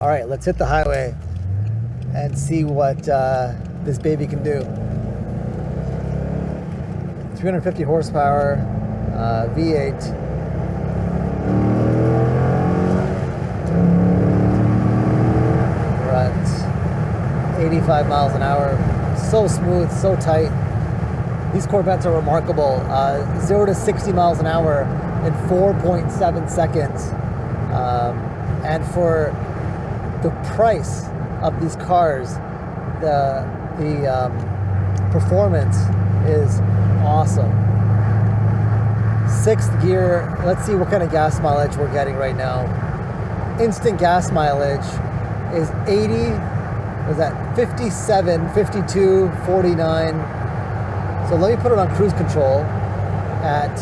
All right, let's hit the highway and see what this baby can do. 350 horsepower, V8. We're at 85 miles an hour. So smooth, so tight. These Corvettes are remarkable. 0 to 60 miles an hour in 4.7 seconds. And for the price of these cars, the performance is awesome. Sixth gear, let's see what kind of gas mileage we're getting right now. Instant gas mileage is 80, was that 57, 52, 49. So let me put it on cruise control at,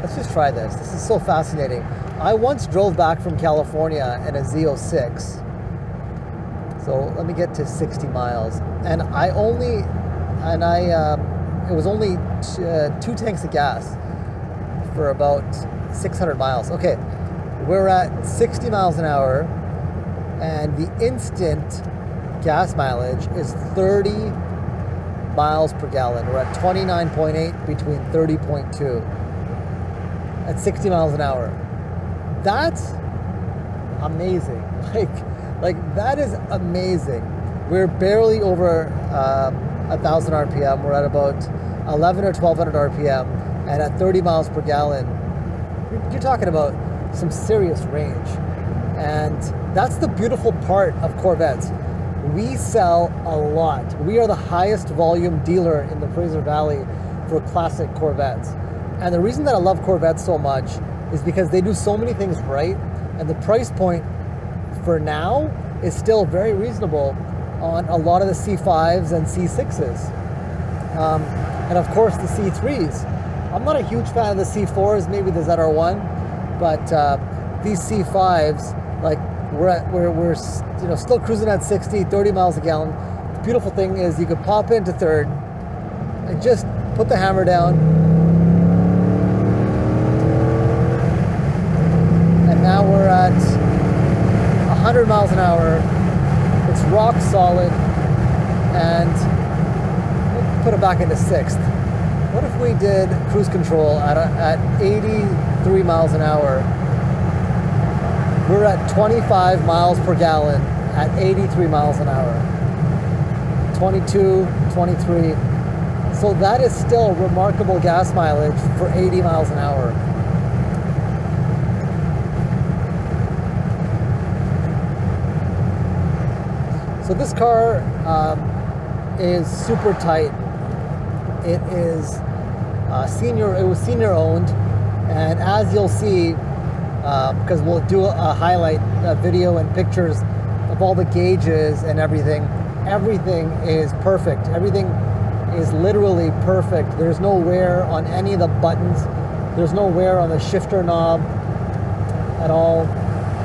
let's just try this. This is so fascinating. I once drove back from California in a Z06. So let me get to 60 miles. And it was only 2 tanks of gas for about 600 miles. Okay, we're at 60 miles an hour and the instant gas mileage is 30 miles per gallon. We're at 29.8 between 30.2 at 60 miles an hour. That's amazing. Like that is amazing. We're barely over 1,000 RPM. We're at about 11 or 1,200 RPM, and at 30 miles per gallon, you're talking about some serious range. And that's the beautiful part of Corvettes. We sell a lot. We are the highest volume dealer in the Fraser Valley for classic Corvettes. And the reason that I love Corvettes so much is because they do so many things right, and the price point for now is still very reasonable on a lot of the C5s and C6s. And of course the C3s. I'm not a huge fan of the C4s, maybe the ZR1, but these C5s, like we're still cruising at 60, 30 miles a gallon. The beautiful thing is you could pop into third and just put the hammer down. Now we're at 100 miles an hour. It's rock solid, and we'll put it back into sixth. What if we did cruise control at 83 miles an hour? We're at 25 miles per gallon at 83 miles an hour. 22, 23. So that is still remarkable gas mileage for 80 miles an hour. So this car is super tight. It is it was senior owned, and as you'll see, because we'll do a highlight video and pictures of all the gauges and everything is perfect. Everything is literally perfect. There's no wear on any of the buttons. There's no wear on the shifter knob at all.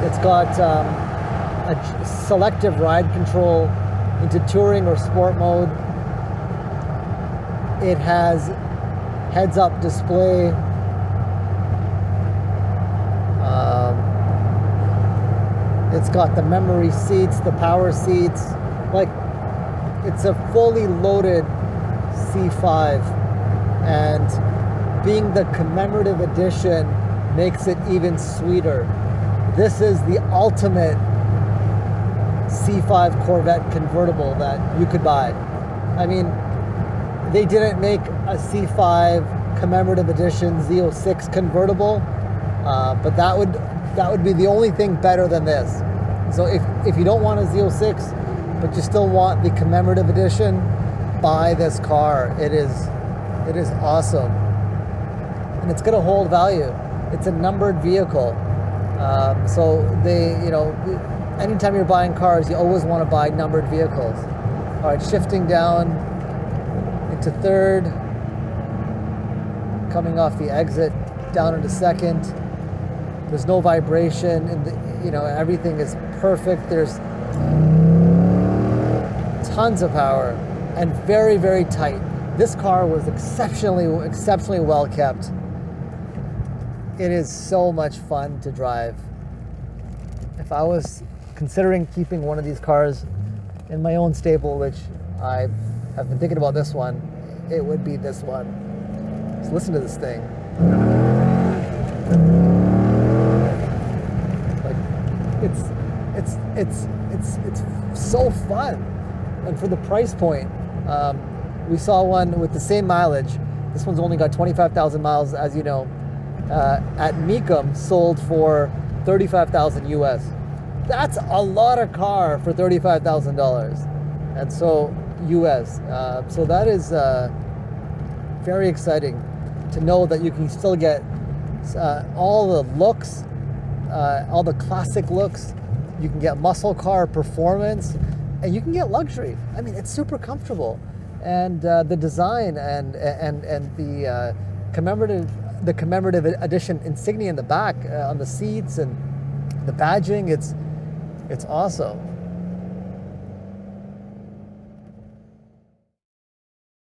It's got a selective ride control into touring or sport mode. It has heads-up display. It's got the memory seats, the power seats. Like, it's a fully loaded C5, and being the commemorative edition makes it even sweeter. This is the ultimate C5 Corvette convertible that you could buy. I mean, they didn't make a C5 commemorative edition Z06 convertible, but that would be the only thing better than this. So if you don't want a Z06, but you still want the commemorative edition, buy this car. It is awesome, and it's going to hold value. It's a numbered vehicle, so anytime you're buying cars, you always want to buy numbered vehicles. All right, shifting down into third, coming off the exit, down into second. There's no vibration, and everything is perfect. There's tons of power and very, very tight. This car was exceptionally well kept. It is so much fun to drive. If I was considering keeping one of these cars in my own stable, which I have been thinking about this one, it would be this one. So listen to this thing. Like, it's so fun. And for the price point, we saw one with the same mileage. This one's only got 25,000 miles, as you know, at Mecum, sold for $35,000 US. That's a lot of car for $35,000, and so US. So that is very exciting to know that you can still get all the looks, all the classic looks. You can get muscle car performance, and you can get luxury. I mean, it's super comfortable, and the design and the commemorative edition insignia in the back on the seats and the badging. It's awesome.